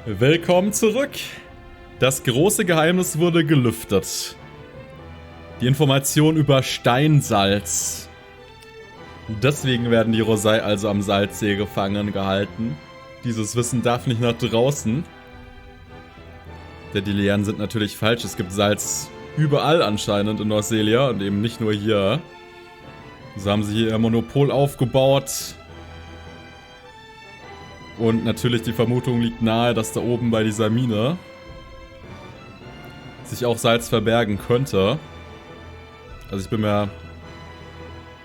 Willkommen zurück. Das große Geheimnis wurde gelüftet. Die Information über Steinsalz. Deswegen werden die Rosaille also am Salzsee gefangen gehalten. Dieses Wissen darf nicht nach draußen. Denn die Lehren sind natürlich falsch. Es gibt Salz überall anscheinend in Neuseelia und eben nicht nur hier. So haben sie hier ihr Monopol aufgebaut. Und natürlich die Vermutung liegt nahe, dass da oben bei dieser Mine sich auch Salz verbergen könnte. Also ich bin mir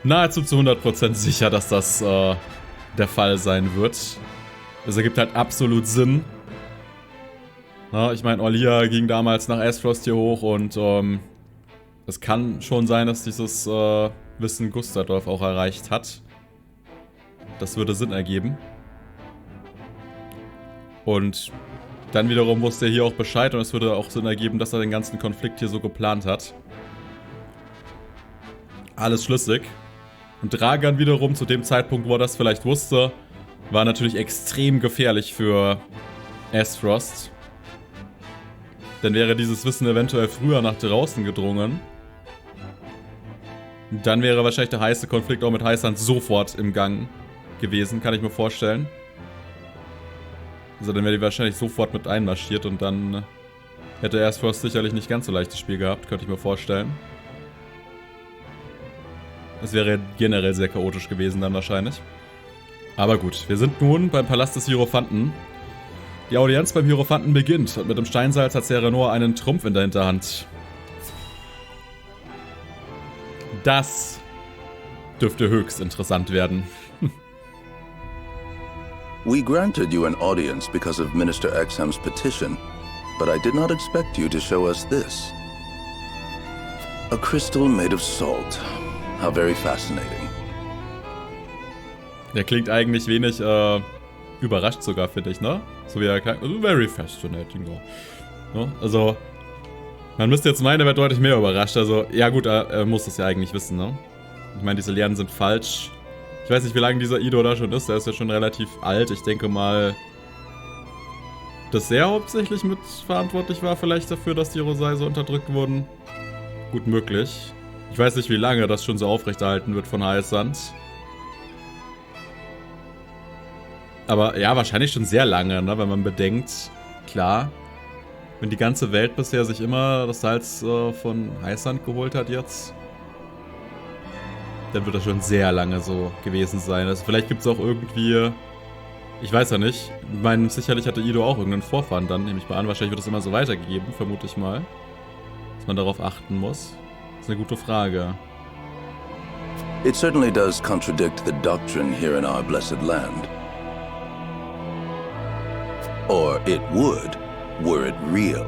nahezu zu 100% sicher, dass das der Fall sein wird. Das ergibt halt absolut Sinn. Na, ich meine, Orlia ging damals nach Asphost hier hoch und es kann schon sein, dass dieses Wissen Gustadorf auch erreicht hat. Das würde Sinn ergeben. Und dann wiederum wusste er hier auch Bescheid und es würde auch Sinn ergeben, dass er den ganzen Konflikt hier so geplant hat. Alles schlüssig. Und Dragan wiederum, zu dem Zeitpunkt, wo er das vielleicht wusste, war natürlich extrem gefährlich für Asphost. Denn wäre dieses Wissen eventuell früher nach draußen gedrungen, dann wäre wahrscheinlich der heiße Konflikt auch mit Heissand sofort im Gang gewesen, kann ich mir vorstellen. Also dann wäre die wahrscheinlich sofort mit einmarschiert und dann hätte Asphost sicherlich nicht ganz so leichtes Spiel gehabt, könnte ich mir vorstellen. Es wäre generell sehr chaotisch gewesen dann wahrscheinlich. Aber gut, wir sind nun beim Palast des Hierophanten. Die Allianz beim Hierophanten beginnt und mit dem Steinsalz hat Serenor einen Trumpf in der Hinterhand. Das dürfte höchst interessant werden. We granted you an audience because of Minister Exham's petition, but I did not expect you to show us this. A crystal made of salt. How very fascinating. Der klingt eigentlich wenig überrascht sogar, finde ich, ne? So wie er klingt. Also very fascinating. Ne? Also, man müsste jetzt meinen, er wird deutlich mehr überrascht. Also, ja gut, er muss das ja eigentlich wissen, ne? Ich meine, diese Lehren sind falsch. Ich weiß nicht, wie lange dieser Ido da schon ist. Der ist ja schon relativ alt. Ich denke mal, dass er hauptsächlich mit verantwortlich war vielleicht dafür, dass die Rosaille so unterdrückt wurden. Gut möglich. Ich weiß nicht, wie lange das schon so aufrechterhalten wird von Heissand. Aber ja, wahrscheinlich schon sehr lange, ne? Wenn man bedenkt, klar, wenn die ganze Welt bisher sich immer das Salz von Heissand geholt hat jetzt, dann wird das schon sehr lange so gewesen sein. Also vielleicht gibt es auch irgendwie, ich weiß ja nicht, ich meine, sicherlich hatte Ido auch irgendeinen Vorfahren dann, nehme ich mal an. Wahrscheinlich wird das immer so weitergegeben, vermute ich mal. Dass man darauf achten muss. Das ist eine gute Frage. It certainly does contradict the doctrine here in our blessed land. Or it would, were it real.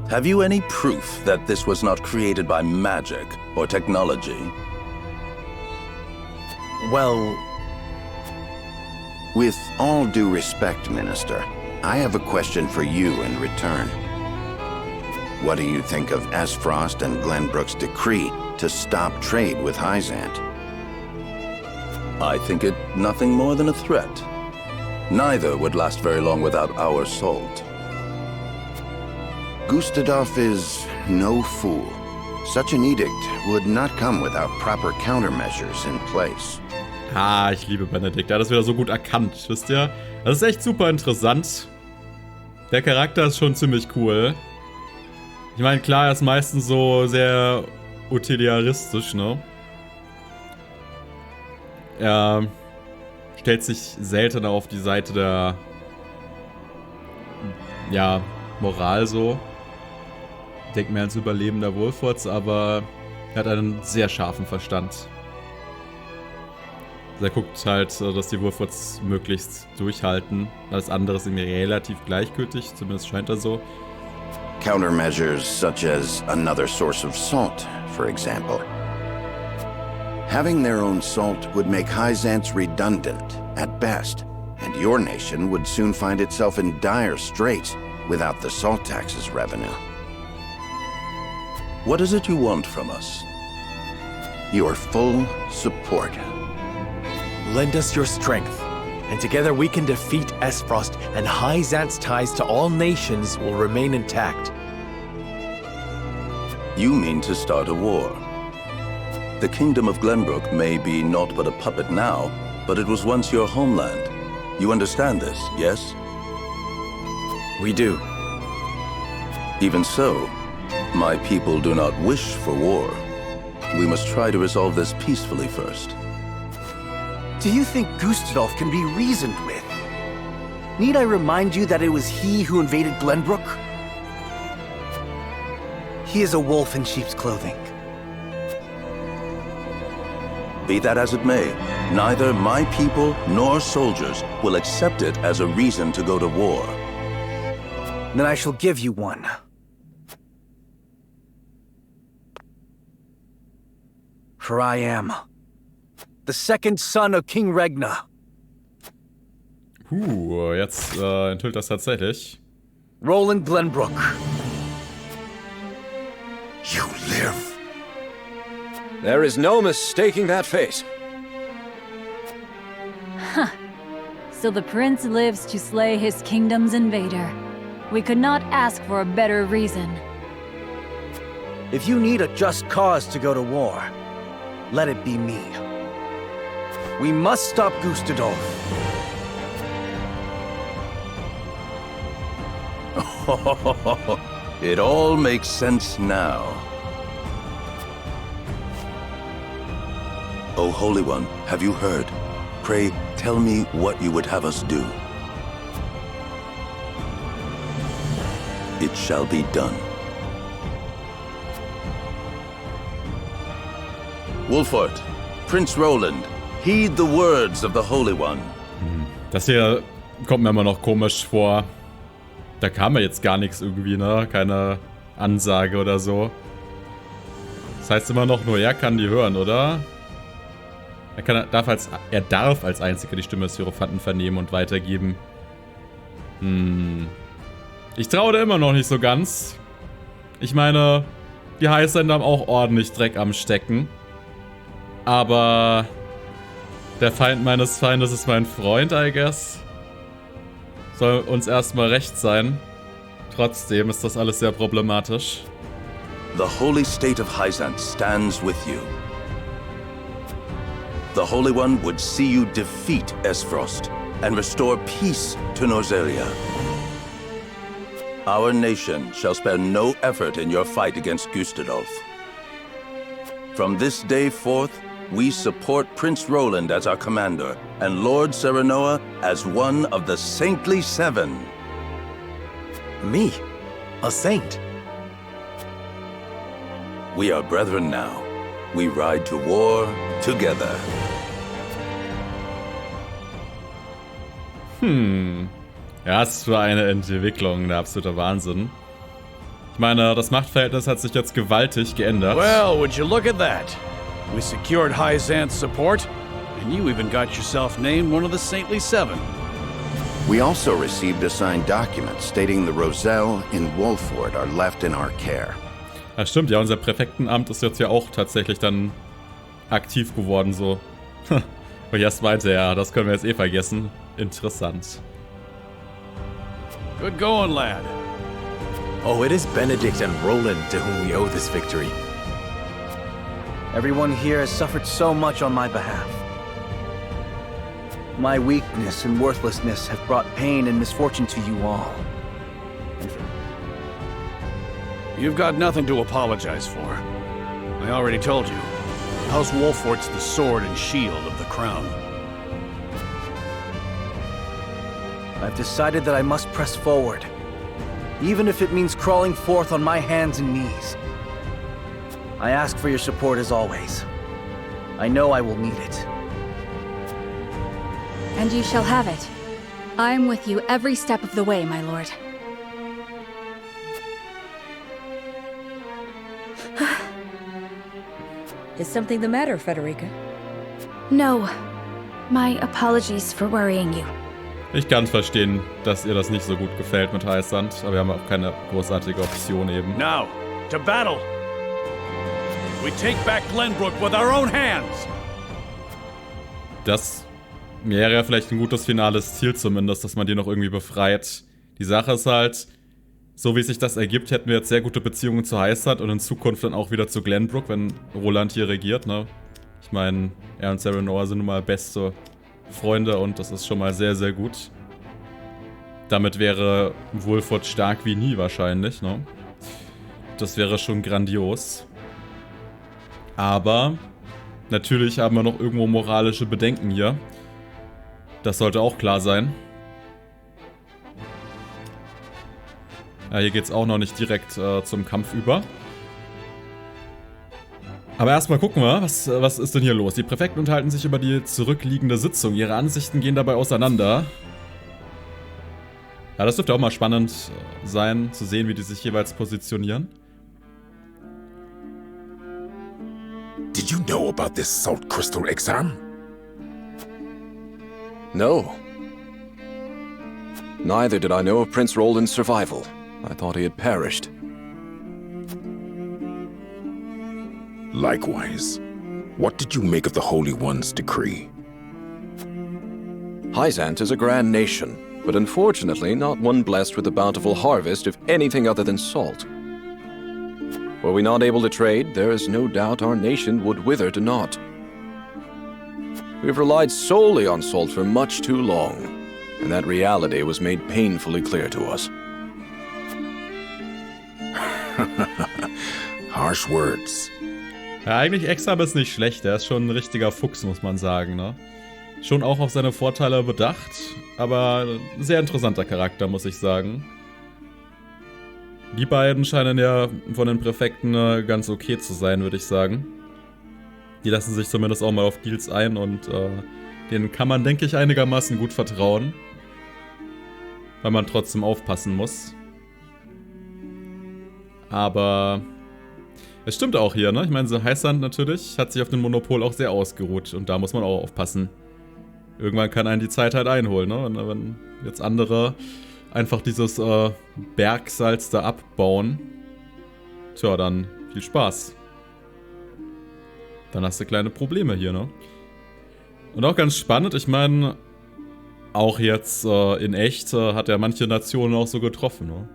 Have you any proof that this was not created by magic or technology? Well, with all due respect, Minister, I have a question for you in return. What do you think of Asphost and Glenbrock's decree to stop trade with Heissand? I think it nothing more than a threat. Neither would last very long without our salt. Gustadorf is no fool. Such an edict would not come without proper countermeasures in place. Ah, ich liebe Benedikt. Er hat das wieder so gut erkannt, wisst ihr? Das ist echt super interessant. Der Charakter ist schon ziemlich cool. Ich meine, klar, er ist meistens so sehr utilitaristisch, ne? Er stellt sich seltener auf die Seite der, ja, Moral so. Denkt mehr ans Überleben der Wolforts, aber er hat einen sehr scharfen Verstand. Also er guckt halt, dass die Wolforts möglichst durchhalten. Alles andere ist ihm relativ gleichgültig, zumindest scheint er so. Countermeasures such as another source of salt, for example. Having their own salt would make Heissant redundant, at best, and your nation would soon find itself in dire straits without the salt tax's revenue. What is it you want from us? Your full support. Lend us your strength, and together we can defeat Esfrost, and Heissand's ties to all nations will remain intact. You mean to start a war. The kingdom of Glenbrock may be naught but a puppet now, but it was once your homeland. You understand this, yes? We do. Even so, my people do not wish for war. We must try to resolve this peacefully first. Do you think Gustadolf can be reasoned with? Need I remind you that it was he who invaded Glenbrock? He is a wolf in sheep's clothing. Be that as it may, neither my people nor soldiers will accept it as a reason to go to war. Then I shall give you one. For I am the second son of King Regna. Jetzt enthüllt das tatsächlich. Roland Glenbrock. You live. There is no mistaking that face. So the prince lives to slay his kingdom's invader. We could not ask for a better reason. If you need a just cause to go to war, let it be me. We must stop Gustadolf. It all makes sense now. O Holy One, have you heard? Pray, tell me what you would have us do. It shall be done. Wolfort, Prinz Roland, heed the words of the Holy One. Das hier kommt mir immer noch komisch vor. Da kam ja jetzt gar nichts irgendwie, ne? Keine Ansage oder so. Das heißt immer noch, nur er kann die hören, oder? Er darf als einziger die Stimme des Hierophanten vernehmen und weitergeben. Ich traue da immer noch nicht so ganz. Ich meine, die Heissand haben auch ordentlich Dreck am Stecken. Aber der Feind meines Feindes ist mein Freund, I guess. Soll uns erstmal recht sein. Trotzdem ist das alles sehr problematisch. The holy state of Heissand stands with you. The Holy One would see you defeat Esfrost and restore peace to Norzelia. Our nation shall spare no effort in your fight against Gustadolf. From this day forth, we support Prince Roland as our commander, and Lord Serenoa as one of the Saintly Seven. Me? A saint? We are brethren now. We ride to war together. Ja, es war eine Entwicklung, der absolute Wahnsinn. Ich meine, das Machtverhältnis hat sich jetzt gewaltig geändert. Well, would you look at that? We secured Heissand's support, and you even got yourself named one of the Saintly Seven. We also received a signed document stating the Rosaille in Wolfort are left in our care. Ja, stimmt, ja, unser Präfektenamt ist jetzt ja auch tatsächlich dann aktiv geworden, so. Und erst meinte er, das können wir jetzt eh vergessen. Interessant. Good going, lad. Oh, it is Benedict and Roland to whom we owe this victory. Everyone here has suffered so much on my behalf. My weakness and worthlessness have brought pain and misfortune to you all. You've got nothing to apologize for. I already told you. House Wolfort's the sword and shield of the crown. I've decided that I must press forward, even if it means crawling forth on my hands and knees. I ask for your support as always. I know I will need it. And you shall have it. I am with you every step of the way, my lord. Is something the matter, Frederica? No. My apologies for worrying you. Ich kann verstehen, dass ihr das nicht so gut gefällt mit Heissand, aber wir haben auch keine großartige Option eben. Now, to battle! We take back Glenbrock with our own hands! Das wäre ja vielleicht ein gutes finales Ziel zumindest, dass man die noch irgendwie befreit. Die Sache ist halt, so wie sich das ergibt, hätten wir jetzt sehr gute Beziehungen zu Heissand und in Zukunft dann auch wieder zu Glenbrock, wenn Roland hier regiert, ne? Ich meine, er und Serenor sind nun mal beste Freunde und das ist schon mal sehr, sehr gut. Damit wäre Wolford stark wie nie wahrscheinlich, ne? Das wäre schon grandios. Aber natürlich haben wir noch irgendwo moralische Bedenken hier. Das sollte auch klar sein. Ja, hier geht es auch noch nicht direkt zum Kampf über. Aber erstmal gucken wir, was ist denn hier los? Die Präfekten unterhalten sich über die zurückliegende Sitzung. Ihre Ansichten gehen dabei auseinander. Ja, das dürfte auch mal spannend sein, zu sehen, wie die sich jeweils positionieren. Did you know about this salt crystal exam? No. Neither did I know of Prince Rolands' survival. I thought he had perished. Likewise. What did you make of the Holy One's decree? Heissand is a grand nation, but unfortunately not one blessed with a bountiful harvest of anything other than salt. Were we not able to trade, there is no doubt our nation would wither to naught. We've relied solely on salt for much too long, and that reality was made painfully clear to us. Harsh words. Ja, eigentlich Exam ist nicht schlecht. Er ist schon ein richtiger Fuchs, muss man sagen, ne? Schon auch auf seine Vorteile bedacht, aber ein sehr interessanter Charakter, muss ich sagen. Die beiden scheinen ja von den Präfekten ganz okay zu sein, würde ich sagen. Die lassen sich zumindest auch mal auf Deals ein und denen kann man, denke ich, einigermaßen gut vertrauen. Weil man trotzdem aufpassen muss. Aber es stimmt auch hier, ne? Ich meine, so Heissand natürlich hat sich auf dem Monopol auch sehr ausgeruht und da muss man auch aufpassen. Irgendwann kann einen die Zeit halt einholen, ne? Und wenn jetzt andere einfach dieses Bergsalz da abbauen, tja, dann viel Spaß. Dann hast du kleine Probleme hier, ne? Und auch ganz spannend, ich meine, auch jetzt in echt hat er manche Nationen auch so getroffen, ne?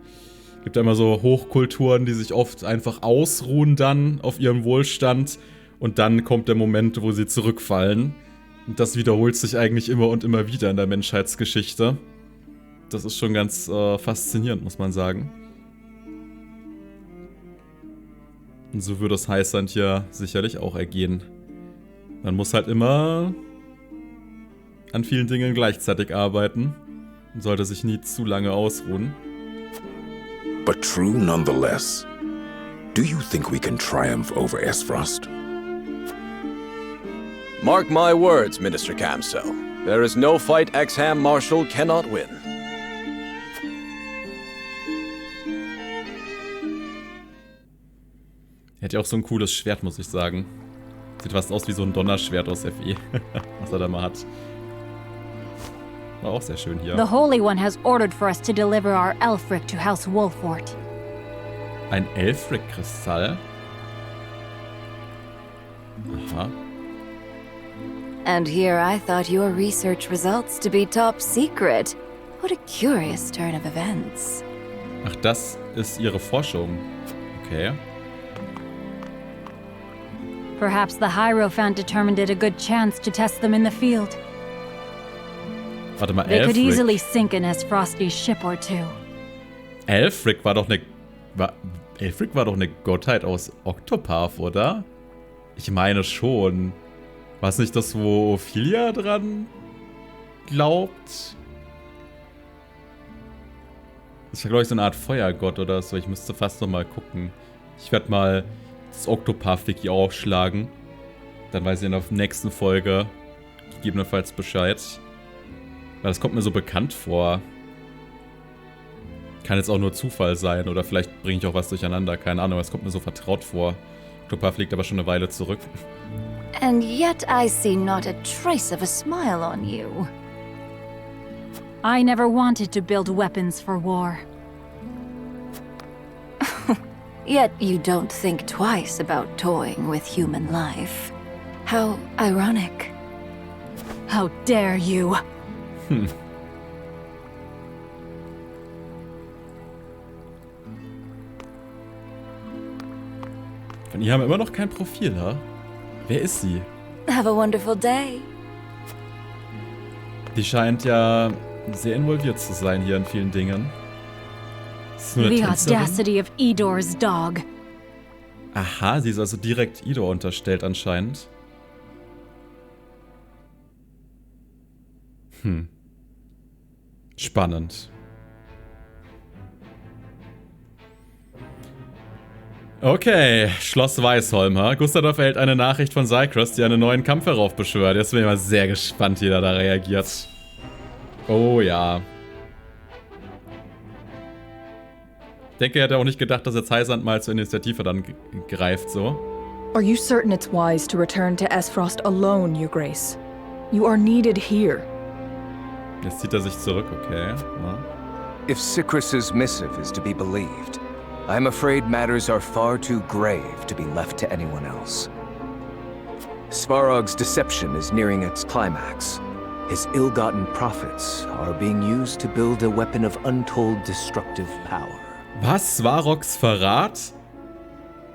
Gibt ja immer so Hochkulturen, die sich oft einfach ausruhen dann auf ihrem Wohlstand und dann kommt der Moment, wo sie zurückfallen. Und das wiederholt sich eigentlich immer und immer wieder in der Menschheitsgeschichte. Das ist schon ganz faszinierend, muss man sagen. Und so würde es Heissand hier sicherlich auch ergehen. Man muss halt immer an vielen Dingen gleichzeitig arbeiten und sollte sich nie zu lange ausruhen. But true nonetheless. Do you think we can triumph over Esfrost? Mark my words, Minister Camso. There is no fight Exham Marshal cannot win. Er hat ja auch so ein cooles Schwert, muss ich sagen. Sieht fast aus wie so ein Donnerschwert aus FE, was er da mal hat. War auch sehr schön hier. The Holy One has ordered for us to deliver our Elfric to House Wolfort. Ein Elfric-Kristall? Aha. And here I thought your research results to be top secret. What a curious turn of events. Ach, das ist ihre Forschung. Okay. Perhaps the Hierophant determined it a good chance to test them in the field. Warte mal, They could Elfric. easily sink in Esfrosty's ship or two. Elfric war doch eine... Elfric war doch eine Gottheit aus Octopath, oder? Ich meine schon. War es nicht das, wo Ophelia dran glaubt? Das ist, glaube ich, so eine Art Feuergott oder so. Ich müsste fast noch mal gucken. Ich werde mal das Octopath-Wiki aufschlagen. Dann weiß ich in der nächsten Folge gegebenenfalls Bescheid. Weil das kommt mir so bekannt vor. Kann jetzt auch nur Zufall sein oder vielleicht bringe ich auch was durcheinander. Keine Ahnung, es kommt mir so vertraut vor. Octopath liegt aber schon eine Weile zurück. And yet I see not a trace of a smile on you. I never wanted to build weapons for war. Yet you don't think twice about toying with human life. How ironic. How dare you? Von ihr haben wir immer noch kein Profil, ha? Wer ist sie? Have a wonderful day. Die scheint ja sehr involviert zu sein hier in vielen Dingen. Ist nur eine The Tänzerin? audacity of Idor's dog. Aha, sie ist also direkt Idor unterstellt anscheinend. Spannend. Okay, Schloss Weißholm, ha? Gustadorf erhält eine Nachricht von Cycross, die einen neuen Kampf heraufbeschwört. Jetzt bin ich mal sehr gespannt, wie er da reagiert. Oh ja. Ich denke, er hätte auch nicht gedacht, dass jetzt Heissand mal zur Initiative dann greift, so. Are you certain it's wise to return to Esfrost alone, Your Grace? You are needed here. Jetzt zieht er sich zurück, okay. Ja. If Cycross's missive is to be believed, I'm afraid matters are far too grave to be left to anyone else. Svarog's deception is nearing its climax. His ill-gotten profits are being used to build a weapon of untold destructive power. Was? Svarogs Verrat?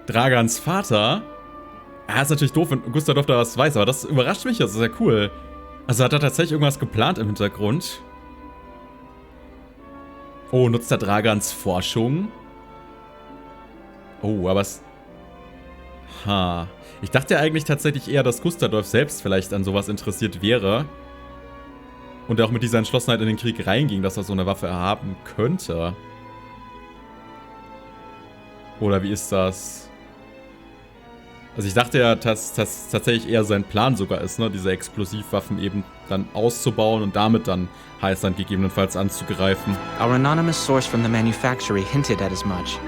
Dragans Vater? Ah, ist natürlich doof, wenn Gustadorf da was weiß, aber das überrascht mich, das ist ja cool. Also hat er tatsächlich irgendwas geplant im Hintergrund? Oh, nutzt er Dragans Forschung? Oh, aber es... Ha. Ich dachte ja eigentlich tatsächlich eher, dass Gustadorf selbst vielleicht an sowas interessiert wäre. Und er auch mit dieser Entschlossenheit in den Krieg reinging, dass er so eine Waffe haben könnte. Oder wie ist das? Also ich dachte ja, dass das tatsächlich eher sein Plan sogar ist, ne? Diese Explosivwaffen eben dann auszubauen und damit dann Heissand gegebenenfalls anzugreifen. Our anonymous source from the manufactory hinted at as much.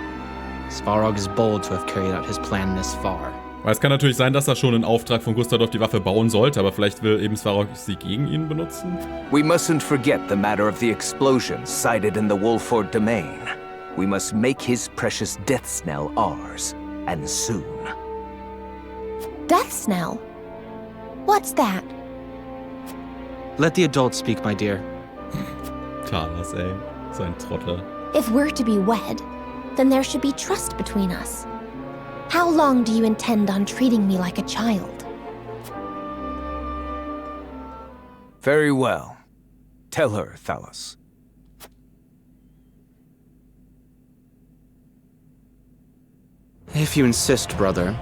Svarog is bold to have carried out his plan this far. Weil es kann natürlich sein, dass er schon in Auftrag von Gustadorf die Waffe bauen sollte, aber vielleicht will eben Svarog sie gegen ihn benutzen? We mustn't forget the matter of the explosions cited in the Wolford domain. We must make his precious death knell ours, and soon. Death knell? What's that? Let the adults speak, my dear. Talas, ey. So ein Trottel. If we're to be wed, then there should be trust between us. How long do you intend on treating me like a child? Very well. Tell her, Thalos. If you insist, brother.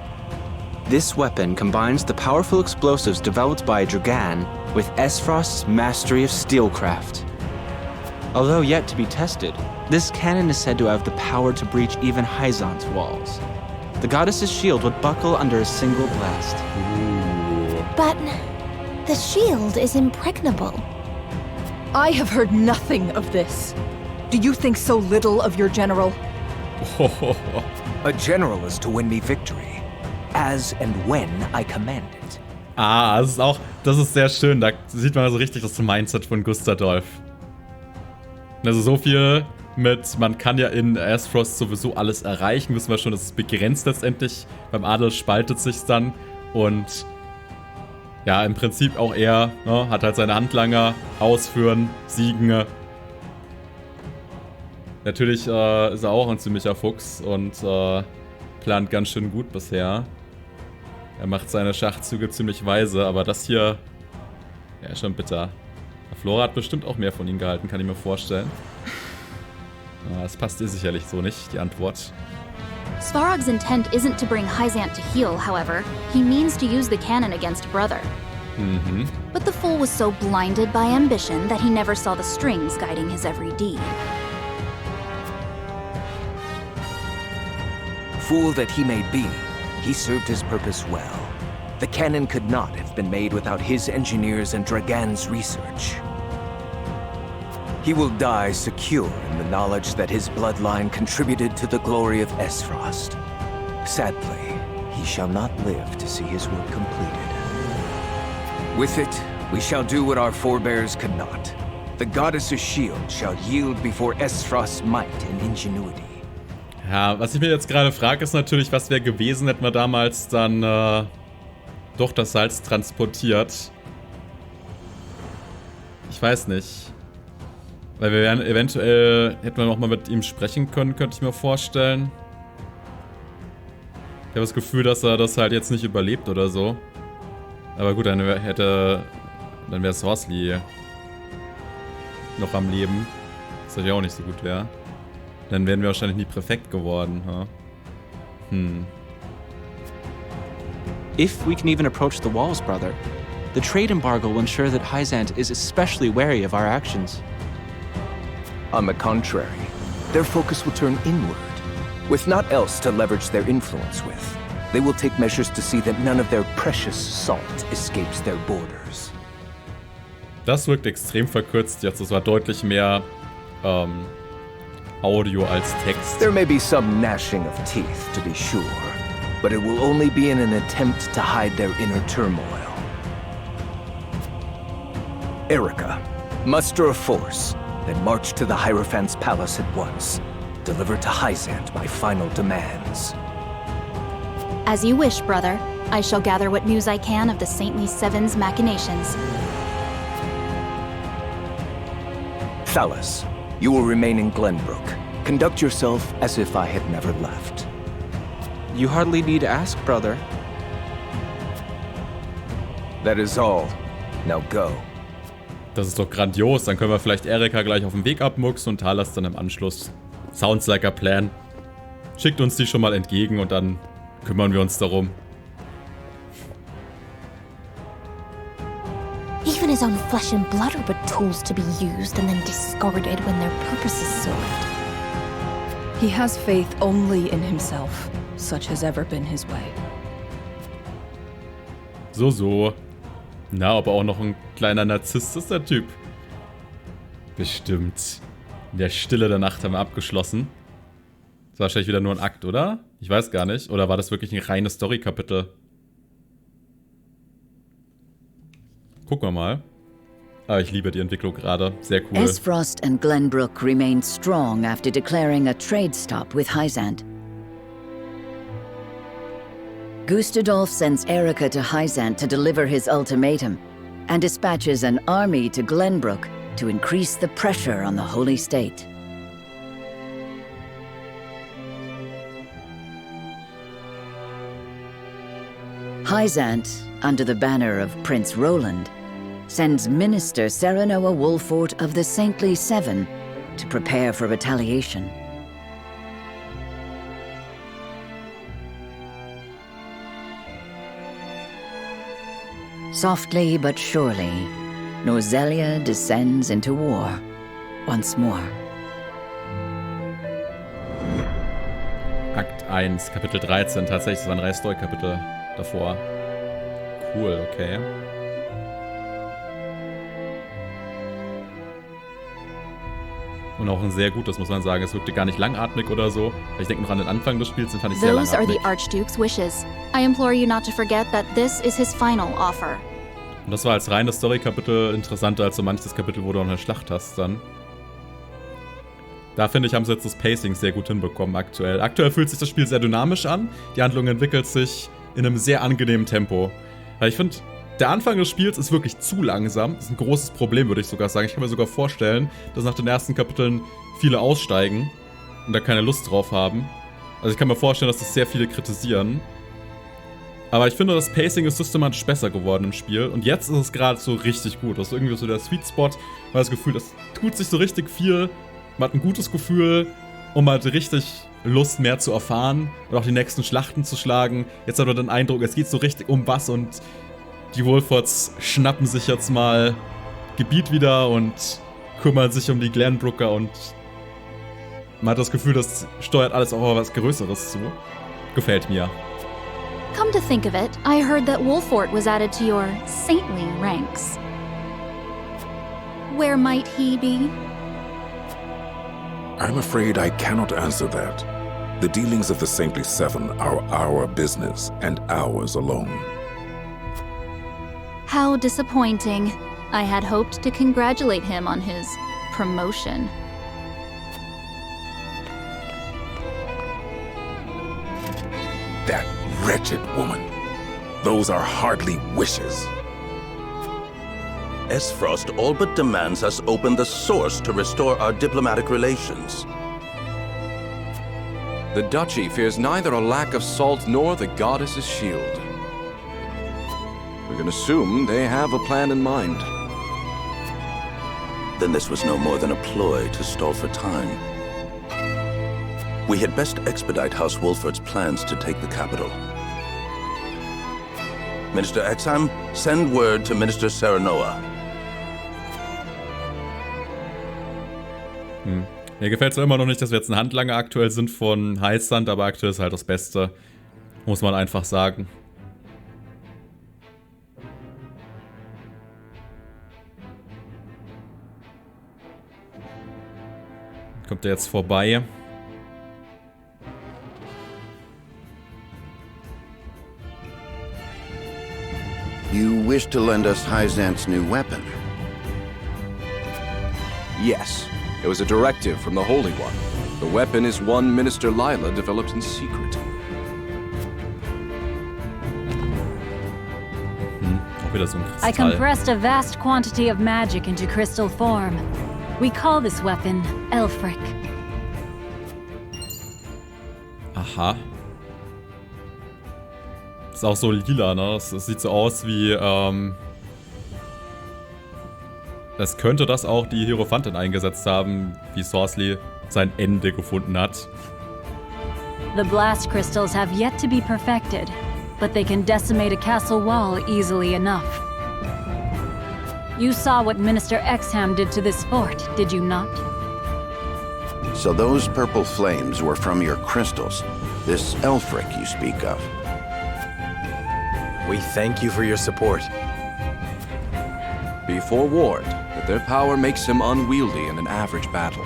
This weapon combines the powerful explosives developed by Dragan with Esfrost's mastery of steelcraft. Although yet to be tested, this cannon is said to have the power to breach even Heissand's walls. The goddess's shield would buckle under a single blast. Ooh. But the shield is impregnable. I have heard nothing of this. Do you think so little of your general? A general is to win me victory. As and when I command it. Ah, das ist sehr schön. Da sieht man also richtig das Mindset von Gustadorf. Also so viel mit, man kann ja in Esfrost sowieso alles erreichen, wissen wir schon, das ist begrenzt letztendlich. Beim Adel spaltet sich's dann und ja, im Prinzip auch er, ne, hat halt seine Handlanger, ausführen, siegen. Natürlich ist er auch ein ziemlicher Fuchs und plant ganz schön gut bisher. Er macht seine Schachzüge ziemlich weise, aber das hier, ja, schon bitter. Flora hat bestimmt auch mehr von ihm gehalten, kann ich mir vorstellen. Das passt ihr sicherlich so nicht, die Antwort. Svarog's intent isn't to bring Heissand to heel, however. He means to use the cannon against Brother. Mhm. But the fool was so blinded by ambition that he never saw the strings guiding his every deed. Fool that he may be, he served his purpose well. The cannon could not have been made without his engineers and Dragan's research. He will die secure in the knowledge that his bloodline contributed to the glory of Esfrost. Sadly, he shall not live to see his work completed. With it, we shall do what our forebears could not. The goddess's shield shall yield before Esfrost's might and ingenuity. Ja, was ich mir jetzt gerade frage, ist natürlich, was wäre gewesen, hätten wir damals dann doch das Salz transportiert. Ich weiß nicht. Weil wir wären eventuell, hätten wir noch mal mit ihm sprechen können, könnte ich mir vorstellen. Ich habe das Gefühl, dass er das halt jetzt nicht überlebt oder so. Aber gut, dann wäre Rosaille noch am Leben. Was natürlich auch nicht so gut wäre. Dann wären wir wahrscheinlich nie Präfekt geworden. Ha? If we can even approach the walls, brother, the trade embargo will ensure that Heissand is especially wary of our actions. On the contrary, their focus will turn inward. With naught else to leverage their influence with, they will take measures to see that none of their precious salt escapes their borders. Das wirkt extrem verkürzt jetzt. Das war deutlich mehr Audio als Text. There may be some gnashing of teeth, to be sure, but it will only be in an attempt to hide their inner turmoil. Erica, muster a force, then march to the Hierophant's palace at once. Deliver to Heissand my final demands. As you wish, brother. I shall gather what news I can of the Saintly Seven's machinations. Thalas, you will remain in Glenbrock. Conduct yourself as if I had never left. You hardly need ask, brother. That is all. Now go. Das ist doch grandios. Dann können wir vielleicht Erika gleich auf dem Weg abmuxen und Thalas dann im Anschluss. Sounds like a plan. Schickt uns die schon mal entgegen und dann kümmern wir uns darum. Even his own flesh and blood are but tools to be used and then discarded when their purpose is served. He has faith only in himself. Such has ever been his way. So. Na, ob er auch noch ein kleiner Narzisst ist, der Typ. Bestimmt. In der Stille der Nacht haben wir abgeschlossen. Das war wahrscheinlich wieder nur ein Akt, oder? Ich weiß gar nicht. Oder war das wirklich ein reines Story-Kapitel? Gucken wir mal. Aber ich liebe die Entwicklung gerade. Sehr cool. Esfrost and Glenbrock remained strong after declaring a trade stop with Heissand. Gustadolf sends Erica to Heissand to deliver his ultimatum, and dispatches an army to Glenbrock to increase the pressure on the Holy State. Heissand, under the banner of Prince Roland, sends Minister Serenoa Wolfort of the Saintly Seven to prepare for retaliation. Softly but surely, Nozelia descends into war once more. Akt 1, Kapitel 13. Tatsächlich, das waren 3 Story-Kapitel davor. Cool, okay. Und auch ein sehr gutes, muss man sagen. Es wirkte gar nicht langatmig oder so. Ich denke noch an den Anfang des Spiels, den fand ich sehr langatmig. Those are the Archduke's wishes. I implore you not to forget that this is his final offer. Und das war als reines Story-Kapitel interessanter als so manches Kapitel, wo du auch eine Schlacht hast dann. Da finde ich, haben sie jetzt das Pacing sehr gut hinbekommen aktuell. Aktuell fühlt sich das Spiel sehr dynamisch an. Die Handlung entwickelt sich in einem sehr angenehmen Tempo. Weil ich finde, der Anfang des Spiels ist wirklich zu langsam. Das ist ein großes Problem, würde ich sogar sagen. Ich kann mir sogar vorstellen, dass nach den ersten Kapiteln viele aussteigen und da keine Lust drauf haben. Also ich kann mir vorstellen, dass das sehr viele kritisieren. Aber ich finde, das Pacing ist systematisch besser geworden im Spiel. Und jetzt ist es gerade so richtig gut. Das ist irgendwie so der Sweet Spot. Man hat das Gefühl, das tut sich so richtig viel. Man hat ein gutes Gefühl und man hat richtig Lust, mehr zu erfahren und auch die nächsten Schlachten zu schlagen. Jetzt hat man den Eindruck, es geht so richtig um was und die Wolforts schnappen sich jetzt mal Gebiet wieder und kümmern sich um die Glenbrocker und man hat das Gefühl, das steuert alles auch was Größeres zu. Gefällt mir. Come to think of it, I heard that Wolfort was added to your saintly ranks. Where might he be? I'm afraid I cannot answer that. The dealings of the Saintly Seven are our business, and ours alone. How disappointing. I had hoped to congratulate him on his promotion. That wretched woman. Those are hardly wishes. Esfrost all but demands us open the source to restore our diplomatic relations. The duchy fears neither a lack of salt nor the goddess's shield. We can assume they have a plan in mind. Then this was no more than a ploy to stall for time. We had best expedite House Wolfort's plans to take the capital. Minister Exham, send word to Minister Serenoa. Mir gefällt es immer noch nicht, dass wir jetzt ein Handlanger aktuell sind von Heissand, aber aktuell ist halt das Beste. Muss man einfach sagen. Kommt der jetzt vorbei? You wish to lend us Heissand's new weapon? Yes. It was a directive from the Holy One. The weapon is one Minister Lila developed in secret. I compressed a vast quantity of magic into crystal form. We call this weapon Elfric. Aha. Ist auch so lila, ne? Das sieht so aus wie, das könnte das auch die Hierophanten eingesetzt haben, wie Sorcery sein Ende gefunden hat. The blast crystals have yet to be perfected, but they can decimate a castle wall easily enough. You saw what Minister Exham did to this fort, did you not? So those purple flames were from your crystals. This Elfric you speak of. We thank you for your support. Be forewarned that their power makes him unwieldy in an average battle.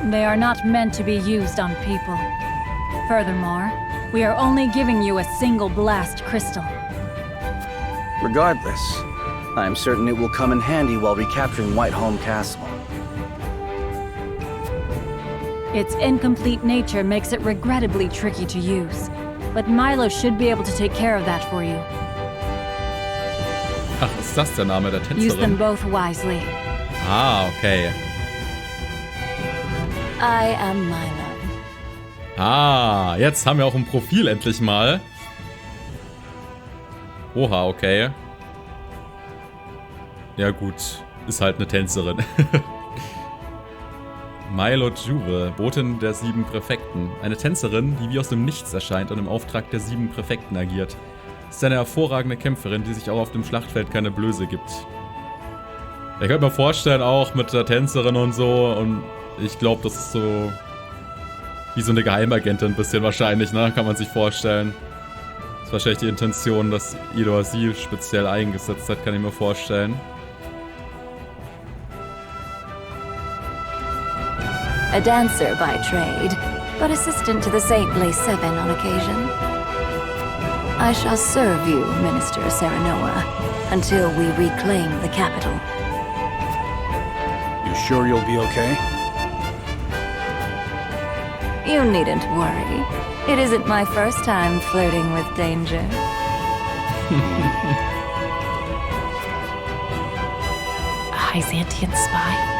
They are not meant to be used on people. Furthermore, we are only giving you a single blast crystal. Regardless, I am certain it will come in handy while recapturing Whiteholm Castle. Its incomplete nature makes it regrettably tricky to use, but Milo should be able to take care of that for you. Ach, ist das der Name der Tänzerin? Use them both wisely. Ah, okay. I am Milo. Ah, jetzt haben wir auch ein Profil endlich mal. Oha, okay. Ja gut, ist halt eine Tänzerin. Milo Juve, Botin der 7 Präfekten. Eine Tänzerin, die wie aus dem Nichts erscheint und im Auftrag der 7 Präfekten agiert. Ist eine hervorragende Kämpferin, die sich auch auf dem Schlachtfeld keine Blöße gibt. Ich könnte mir vorstellen, auch mit der Tänzerin und so, und ich glaube, das ist so wie so eine Geheimagentin ein bisschen wahrscheinlich, ne? Kann man sich vorstellen. Das ist wahrscheinlich die Intention, dass Idor sie speziell eingesetzt hat, kann ich mir vorstellen. A dancer by trade, but assistant to the saintly 7 on occasion. I shall serve you, Minister Serenoa, until we reclaim the capital. You sure you'll be okay? You needn't worry. It isn't my first time flirting with danger. A Heissantian spy?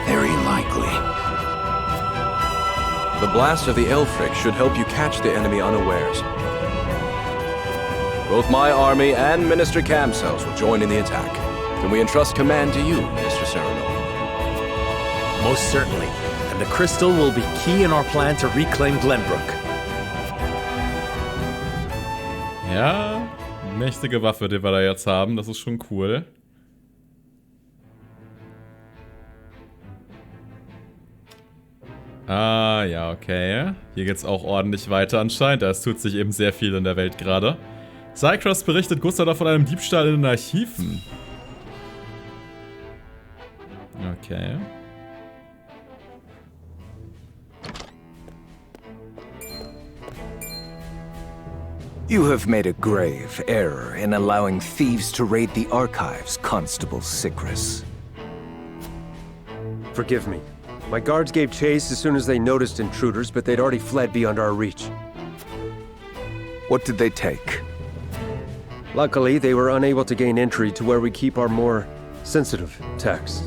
Very likely. The blast of the Elfric should help you catch the enemy unawares. Both my army and Minister Camcells will join in the attack. Can we entrust command to you, Minister Serenoa? Most certainly. And the crystal will be key in our plan to reclaim Glenbrock. Ja, mächtige Waffe, die wir da jetzt haben. Das ist schon cool. Ah, ja, okay. Hier geht's auch ordentlich weiter anscheinend. Es tut sich eben sehr viel in der Welt gerade. Cycross berichtet Gustav von einem Diebstahl in den Archiven. Okay. You have made a grave error in allowing thieves to raid the archives, Constable Cycross. Forgive me. My guards gave chase as soon as they noticed intruders, but they'd already fled beyond our reach. What did they take? Luckily, they were unable to gain entry to where we keep our more sensitive texts.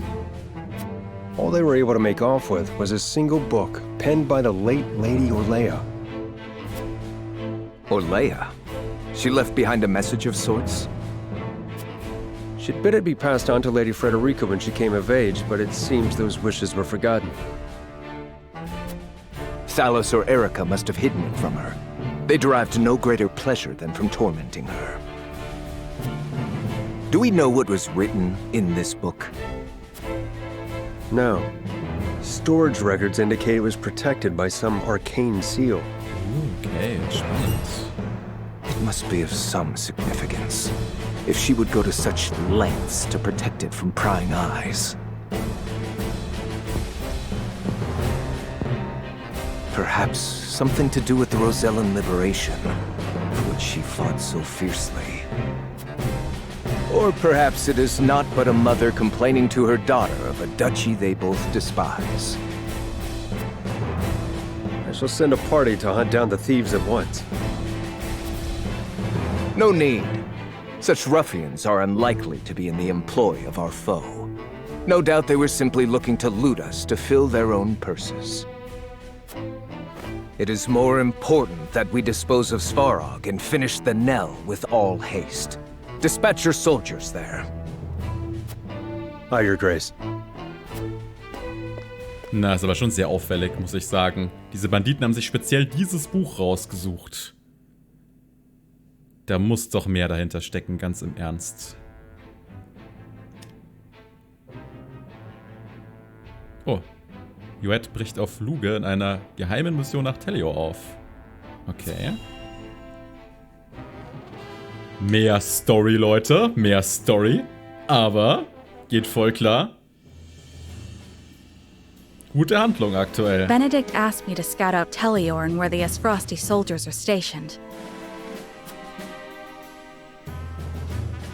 All they were able to make off with was a single book penned by the late Lady Orleia. Orleia? She left behind a message of sorts? She'd bid it be passed on to Lady Frederica when she came of age, but it seems those wishes were forgotten. Thalos or Erica must have hidden it from her. They derived no greater pleasure than from tormenting her. Do we know what was written in this book? No. Storage records indicate it was protected by some arcane seal. Okay, spannend. It must be of some significance. If she would go to such lengths to protect it from prying eyes. Perhaps something to do with the Rosellan liberation, for which she fought so fiercely. Or perhaps it is not but a mother complaining to her daughter of a duchy they both despise. I shall send a party to hunt down the thieves at once. No need. Such ruffians are unlikely to be in the employ of our foe. No doubt they were simply looking to loot us to fill their own purses. It is more important that we dispose of Svarog and finish the Nell with all haste. Dispatch your soldiers there. Aye, Your Grace. Na, ist aber schon sehr auffällig, muss ich sagen. Diese Banditen haben sich speziell dieses Buch rausgesucht. Da muss doch mehr dahinter stecken, ganz im Ernst. Oh. Juet bricht auf Fluge in einer geheimen Mission nach Telio auf. Okay. Mehr Story, Leute. Mehr Story. Aber geht voll klar. Gute Handlung aktuell. Benedict asked me to scout out Teleor and where the Esfrosti soldiers are stationed.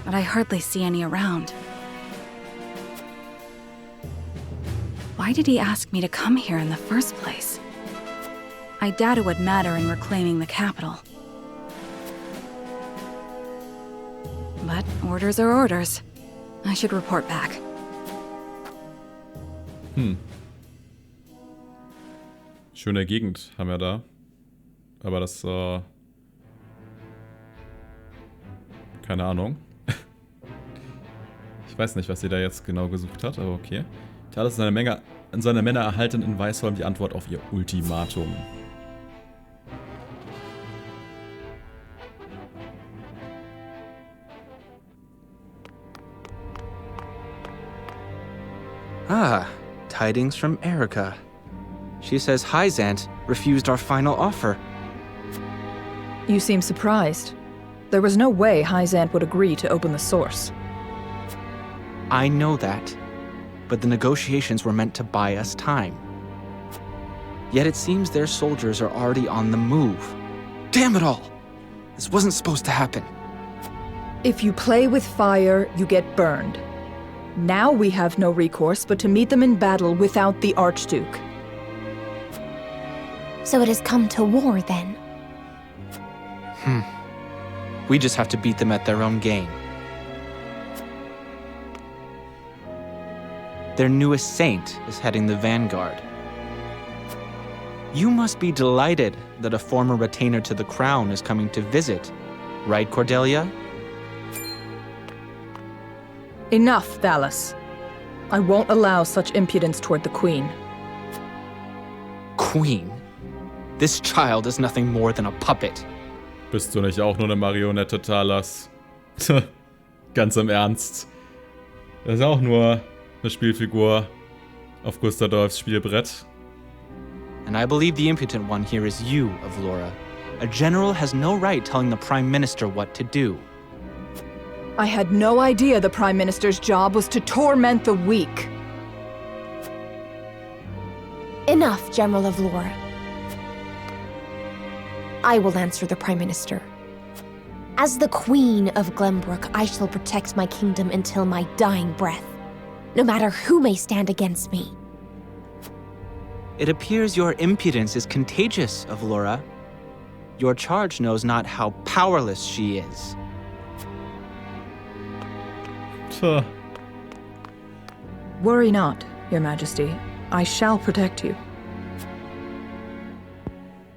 But I hardly see any around. Why did he ask me to come here in the first place? I doubt it would matter in reclaiming the capital. But orders are orders. I should report back. Schöne Gegend haben wir da. Aber das, keine Ahnung. Ich weiß nicht, was sie da jetzt genau gesucht hat, aber okay. Talos und seine Männer erhalten in Weißholm die Antwort auf ihr Ultimatum. Ah, tidings from Erica. She says Heissand refused our final offer. You seem surprised. There was no way Heissand would agree to open the source. I know that, but the negotiations were meant to buy us time. Yet it seems their soldiers are already on the move. Damn it all! This wasn't supposed to happen. If you play with fire, you get burned. Now we have no recourse but to meet them in battle without the Archduke. So it has come to war, then? We just have to beat them at their own game. Their newest saint is heading the vanguard. You must be delighted that a former retainer to the crown is coming to visit, right, Cordelia? Enough, Thalos. I won't allow such impudence toward the Queen. Queen? This child is nothing more than a puppet. Bist du nicht auch nur eine Marionette, Talos? Ganz im Ernst. Das ist auch nur eine Spielfigur auf Gustadolfs Spielbrett. And I believe the impotent one here is you, Avlora. A general has no right telling the Prime Minister what to do. I had no idea the Prime Minister's job was to torment the weak. Enough, General Avlora. I will answer the Prime Minister. As the Queen of Glenbrock, I shall protect my kingdom until my dying breath, no matter who may stand against me. It appears your impudence is contagious, Avlora. Your charge knows not how powerless she is. Tja. Worry not, Your Majesty. I shall protect you.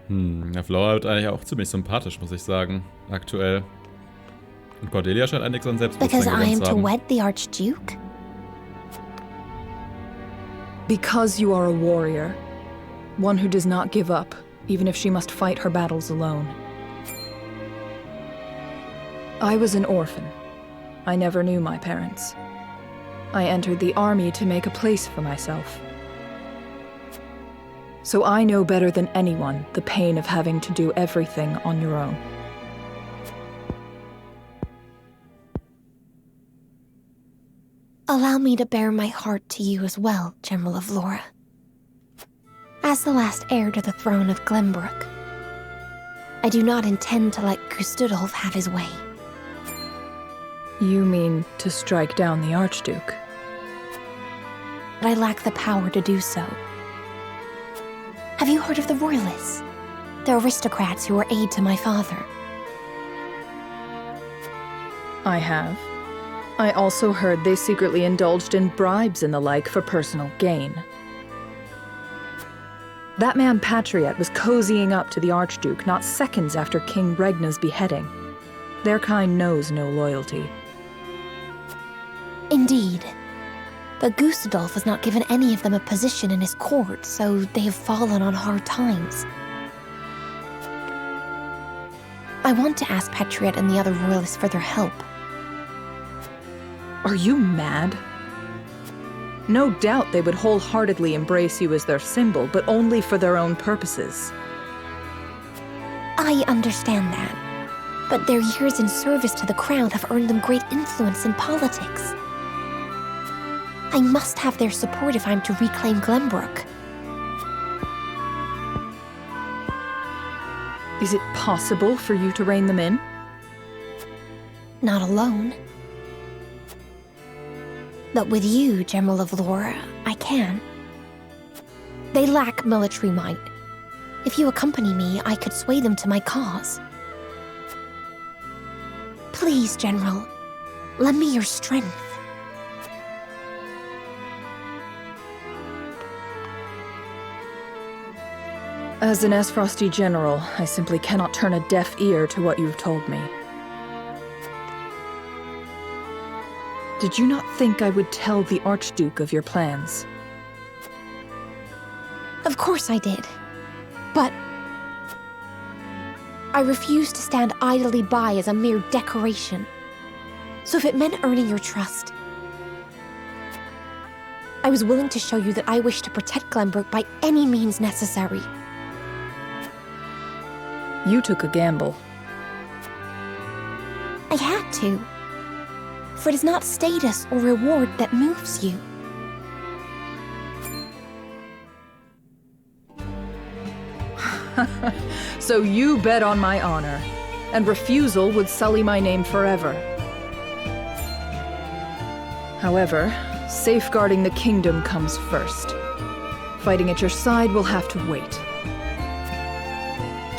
Ja, Flora wird eigentlich auch ziemlich sympathisch, muss ich sagen, aktuell. Und Cordelia scheint einiges an Selbstbewusstsein Because I am gewonnen zu to haben. wed the Archduke? Because you are a warrior. One who does not give up, even if she must fight her battles alone. I was an orphan. I never knew my parents. I entered the army to make a place for myself. So I know better than anyone the pain of having to do everything on your own. Allow me to bare my heart to you as well, General of Laura. As the last heir to the throne of Glenbrock, I do not intend to let Gustudolf have his way. You mean to strike down the Archduke? But I lack the power to do so. Have you heard of the Royalists? The aristocrats who were aid to my father. I have. I also heard they secretly indulged in bribes and the like for personal gain. That man Patriot was cozying up to the Archduke not seconds after King Regna's beheading. Their kind knows no loyalty. Indeed. But Gustudolf has not given any of them a position in his court, so they have fallen on hard times. I want to ask Patriot and the other royalists for their help. Are you mad? No doubt they would wholeheartedly embrace you as their symbol, but only for their own purposes. I understand that. But their years in service to the crown have earned them great influence in politics. I must have their support if I'm to reclaim Glenbrock. Is it possible for you to rein them in? Not alone. But with you, General of Laura, I can. They lack military might. If you accompany me, I could sway them to my cause. Please, General, lend me your strength. As an Esfrosty general, I simply cannot turn a deaf ear to what you've told me. Did you not think I would tell the Archduke of your plans? Of course I did. But I refuse to stand idly by as a mere decoration. So if it meant earning your trust, I was willing to show you that I wish to protect Glenbrock by any means necessary. You took a gamble. I had to. For it is not status or reward that moves you. So you bet on my honor, and refusal would sully my name forever. However, safeguarding the kingdom comes first. Fighting at your side will have to wait.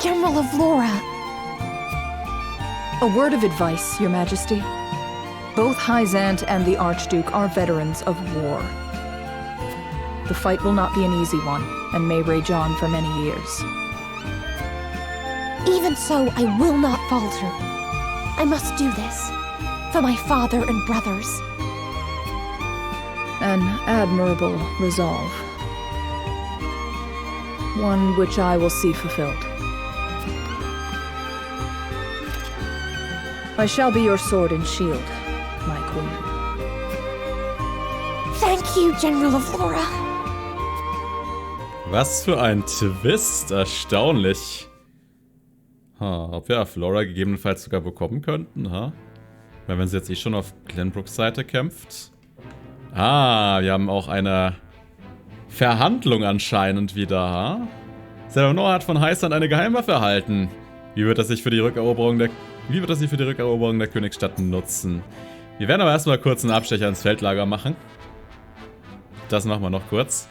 General of Laura! A word of advice, Your Majesty. Both Heissand and the Archduke are veterans of war. The fight will not be an easy one, and may rage on for many years. Even so, I will not falter. I must do this. For my father and brothers. An admirable resolve. One which I will see fulfilled. I shall be your sword and shield, my queen. Thank you, General of Laura. Was für ein Twist, erstaunlich. Ob wir Flora gegebenenfalls sogar bekommen könnten, Weil wenn sie jetzt schon auf Glenbrocks Seite kämpft. Wir haben auch eine Verhandlung anscheinend wieder, Serenor hat von Heissand eine Geheimwaffe erhalten. Wie wird das sich für die Rückeroberung der Königsstadt nutzen? Wir werden aber erstmal kurz einen Abstecher ins Feldlager machen. Das machen wir noch kurz.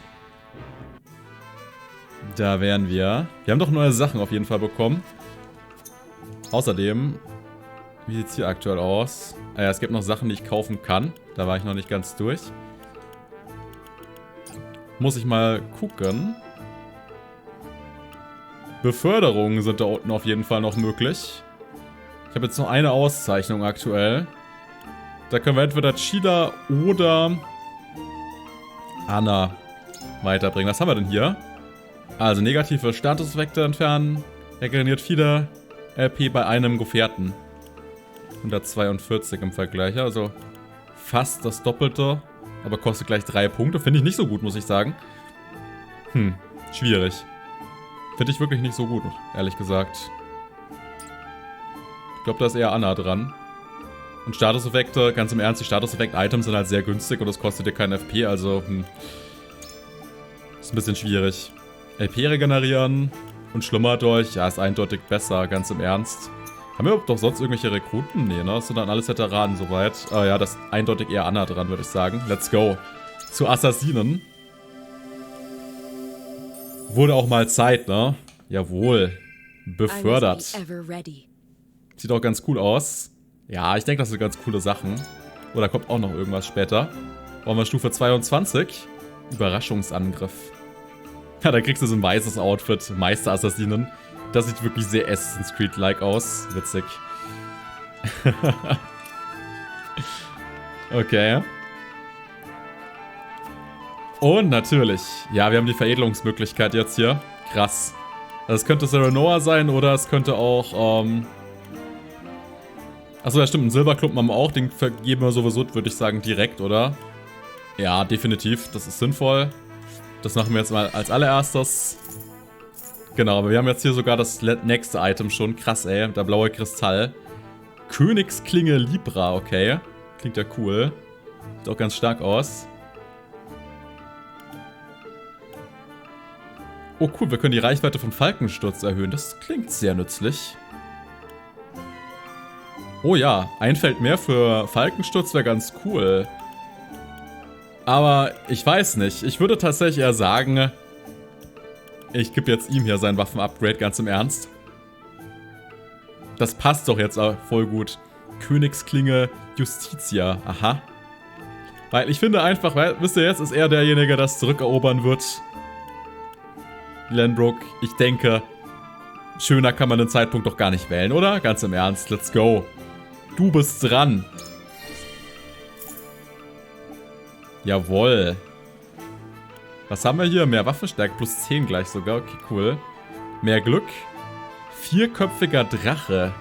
Da wären wir. Wir haben doch neue Sachen auf jeden Fall bekommen. Außerdem, wie sieht es hier aktuell aus? Es gibt noch Sachen, die ich kaufen kann. Da war ich noch nicht ganz durch. Muss ich mal gucken. Beförderungen sind da unten auf jeden Fall noch möglich. Ich habe jetzt noch eine Auszeichnung aktuell. Da können wir entweder Chida oder Anna weiterbringen. Was haben wir denn hier? Also negative Statuseffekte entfernen. Regeneriert viele LP bei einem Gefährten. 142 im Vergleich. Also fast das Doppelte. Aber kostet gleich 3 Punkte. Finde ich nicht so gut, muss ich sagen. Schwierig. Finde ich wirklich nicht so gut, ehrlich gesagt. Ich glaube, da ist eher Anna dran. Und Statuseffekte, ganz im Ernst, die Statuseffekt-Items sind halt sehr günstig und das kostet dir kein FP, also ist ein bisschen schwierig. LP regenerieren und Schlummerdolch, ja, ist eindeutig besser, ganz im Ernst. Haben wir doch sonst irgendwelche Rekruten? Nee, ne? Das sind dann alles Veteranen soweit. Ja, das ist eindeutig eher Anna dran, würde ich sagen. Let's go. Zu Assassinen. Wurde auch mal Zeit, ne? Jawohl. Befördert. Sieht auch ganz cool aus. Ja, ich denke, das sind ganz coole Sachen. Oder kommt auch noch irgendwas später. Wollen wir Stufe 22? Überraschungsangriff. Ja, da kriegst du so ein weißes Outfit. Meisterassassinen. Das sieht wirklich sehr Assassin's Creed-like aus. Witzig. Okay. Und natürlich. Ja, wir haben die Veredelungsmöglichkeit jetzt hier. Krass. Das könnte Serenoa sein oder es könnte auch, Achso, ja stimmt, einen Silberklumpen haben wir auch. Den vergeben wir sowieso, würde ich sagen, direkt, oder? Ja, definitiv. Das ist sinnvoll. Das machen wir jetzt mal als allererstes. Genau, aber wir haben jetzt hier sogar das nächste Item schon. Krass, ey. Der blaue Kristall. Königsklinge Libra, okay. Klingt ja cool. Sieht auch ganz stark aus. Oh cool, wir können die Reichweite vom Falkensturz erhöhen. Das klingt sehr nützlich. Oh ja, ein Feld mehr für Falkensturz wäre ganz cool. Aber ich weiß nicht. Ich würde tatsächlich eher sagen, ich gebe jetzt ihm hier sein Waffen-Upgrade, ganz im Ernst. Das passt doch jetzt auch voll gut. Königsklinge Justitia. Aha. Weil ich finde einfach, wisst ihr, jetzt ist er derjenige, der das zurückerobern wird. Glenbrock, ich denke, schöner kann man den Zeitpunkt doch gar nicht wählen, oder? Ganz im Ernst, let's go. Du bist dran. Jawohl. Was haben wir hier? Mehr Waffenstärke, plus 10 gleich sogar. Okay, cool. Mehr Glück. Vierköpfiger Drache.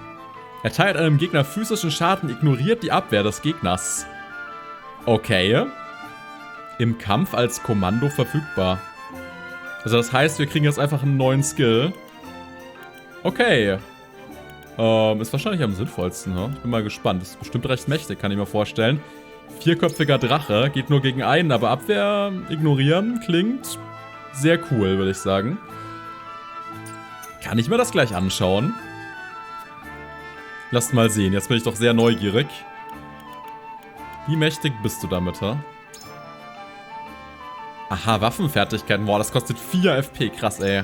Erteilt einem Gegner physischen Schaden, ignoriert die Abwehr des Gegners. Okay. Im Kampf als Kommando verfügbar. Also das heißt, wir kriegen jetzt einfach einen neuen Skill. Okay. Ist wahrscheinlich am sinnvollsten, ne? Ich bin mal gespannt. Ist bestimmt recht mächtig, kann ich mir vorstellen. Vierköpfiger Drache. Geht nur gegen einen, aber Abwehr ignorieren klingt sehr cool, würde ich sagen. Kann ich mir das gleich anschauen? Lasst mal sehen. Jetzt bin ich doch sehr neugierig. Wie mächtig bist du damit, ha? Aha, Waffenfertigkeiten. Boah, das kostet 4 FP. Krass, ey.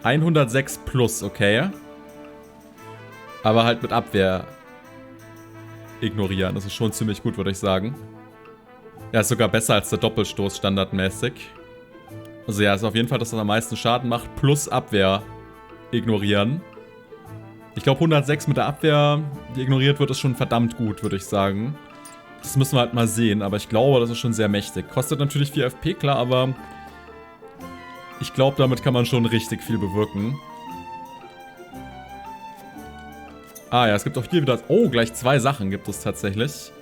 106 plus, okay. Aber halt mit Abwehr ignorieren. Das ist schon ziemlich gut, würde ich sagen. Ja, ist sogar besser als der Doppelstoß standardmäßig. Also ja, ist auf jeden Fall, dass das am meisten Schaden macht. Plus Abwehr ignorieren. Ich glaube 106 mit der Abwehr, die ignoriert wird, ist schon verdammt gut, würde ich sagen. Das müssen wir halt mal sehen, aber ich glaube, das ist schon sehr mächtig. Kostet natürlich 4 FP, klar, aber ich glaube, damit kann man schon richtig viel bewirken. Ah ja, es gibt auch hier wieder... Oh, gleich 2 Sachen gibt es tatsächlich.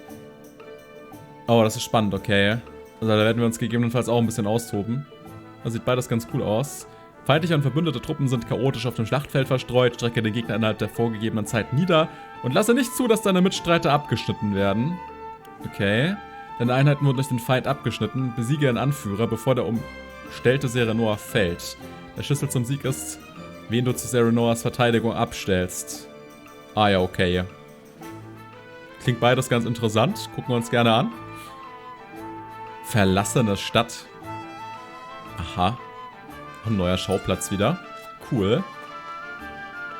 Oh, das ist spannend, okay. Also da werden wir uns gegebenenfalls auch ein bisschen austoben. Das sieht beides ganz cool aus. Feindliche und verbündete Truppen sind chaotisch auf dem Schlachtfeld verstreut. Strecke den Gegner innerhalb der vorgegebenen Zeit nieder und lasse nicht zu, dass deine Mitstreiter abgeschnitten werden. Okay. Deine Einheiten wurden durch den Feind abgeschnitten. Besiege ihren Anführer, bevor der umstellte Serenoa fällt. Der Schlüssel zum Sieg ist, wen du zu Serenoas Verteidigung abstellst. Ah ja, okay. Klingt beides ganz interessant. Gucken wir uns gerne an. Verlassene Stadt. Aha. Ein neuer Schauplatz wieder. Cool.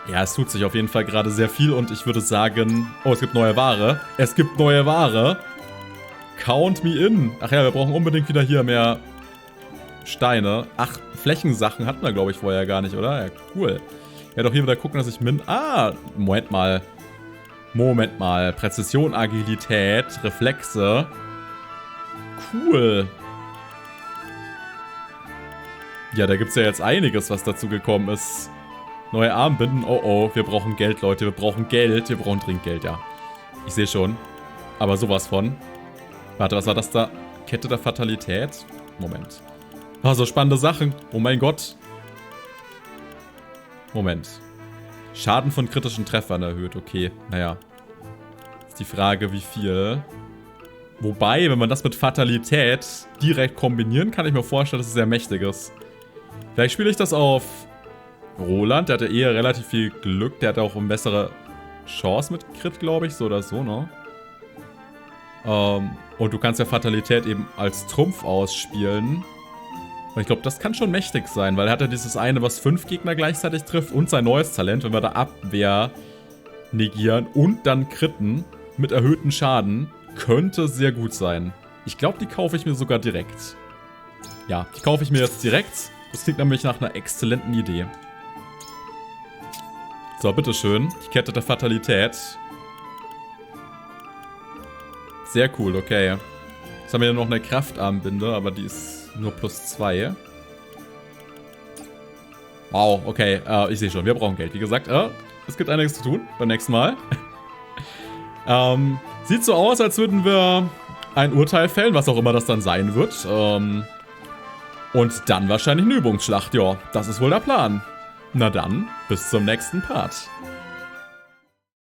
Ja, es tut sich auf jeden Fall gerade sehr viel und ich würde sagen... Oh, es gibt neue Ware. Es gibt neue Ware. Count me in. Ach ja, wir brauchen unbedingt wieder hier mehr Steine. Ach, Flächensachen hatten wir, glaube ich, vorher gar nicht, oder? Ja, cool. Ich werde auch hier wieder gucken, dass ich Moment mal. Moment mal. Präzision, Agilität, Reflexe. Cool. Ja, da gibt es ja jetzt einiges, was dazu gekommen ist. Neue Armbinden. Oh oh, wir brauchen Geld, Leute. Wir brauchen Geld. Wir brauchen dringend Geld, ja. Ich sehe schon. Aber sowas von. Warte, was war das da? Kette der Fatalität? Moment. Oh, so spannende Sachen. Oh mein Gott. Moment. Schaden von kritischen Treffern erhöht. Okay, naja. Ist die Frage, wie viel. Wobei, wenn man das mit Fatalität direkt kombinieren kann, ich mir vorstellen, dass es sehr mächtig ist. Vielleicht spiele ich das auf Roland. Der hatte eher relativ viel Glück. Der hatte auch eine bessere Chance mit Crit, glaube ich. So oder so, ne? Und du kannst ja Fatalität eben als Trumpf ausspielen. Und ich glaube, das kann schon mächtig sein, weil er hat ja dieses eine, was 5 Gegner gleichzeitig trifft und sein neues Talent, wenn wir da Abwehr negieren und dann critten mit erhöhtem Schaden, könnte sehr gut sein. Ich glaube, die kaufe ich mir sogar direkt. Ja, die kaufe ich mir jetzt direkt. Das klingt nämlich nach einer exzellenten Idee. So, bitteschön. Die Kette der Fatalität. Sehr cool, okay. Jetzt haben wir ja noch eine Kraftarmbinde, aber die ist nur +2. Wow, okay. Ich sehe schon, wir brauchen Geld. Wie gesagt, es gibt einiges zu tun beim nächsten Mal. Sieht so aus, als würden wir ein Urteil fällen, was auch immer das dann sein wird. Und dann wahrscheinlich eine Übungsschlacht, ja. Das ist wohl der Plan. Na dann, bis zum nächsten Part.